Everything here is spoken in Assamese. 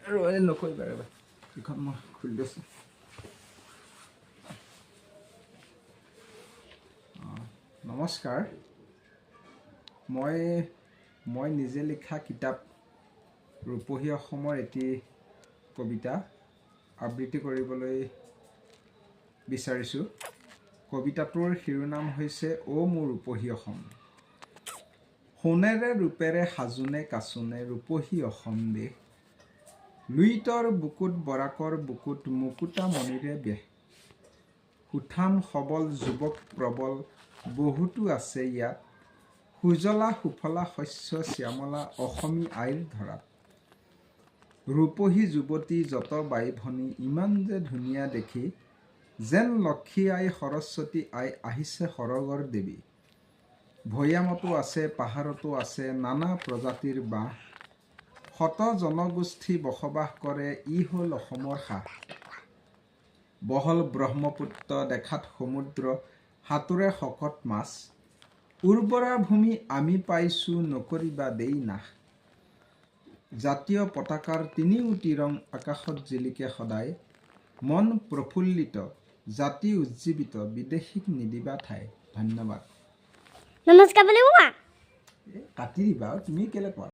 ৰৈ নকৰিবা ৰ'বা এইখন মই খুলি লৈছোঁ নমস্কাৰ মই নিজে লিখা কিতাপ ৰূপহী অসমৰ এটি কবিতা আবৃত্তি কৰিবলৈ বিচাৰিছোঁ কবিতাটোৰ শিৰোনাম হৈছে অ' মোৰ ৰূপহী অসম সোণেৰে ৰূপেৰে সাজোনে কাচোনে ৰূপহী অসম দেশ লুইতৰ বুকুত বৰাকৰ বুকুত মুকুতা মণিৰে বেশ সুঠাম সবল যুৱক প্ৰবল বহুতো আছে ইয়াত সুজলা সুফলা শস্য শ্যামলা অসমী আইৰ ধৰাত ৰূপহী যুৱতী যত বাই ভনী ইমান যে ধুনীয়া দেখি যেন লক্ষী আই সৰস্বতী আই আহিছে সৰগৰ দেৱী ভৈয়ামতো আছে পাহাৰতো আছে নানা প্ৰজাতিৰ বাঁহ শত জনগোষ্ঠী বসবাস কৰে ই হ'ল অসমৰ সাহ বহল ব্ৰহ্মপুত্ৰ দেখাত সমুদ্ৰ সাঁতোৰে শকত মাছ উৰ্বৰা ভূমি আমি পাইছোঁ নকৰিবা দেই নাশ জাতীয় পতাকাৰ তিনিওটি ৰং আকাশত জিলিকে সদায় মন প্ৰফুল্লিত জাতি উজ্জীৱিত বিদেশীক নিদিবা ঠাই ধন্যবাদ নমস্কাৰ বুলি কোৱা কাটি দিবা তুমি কেলে কোৱা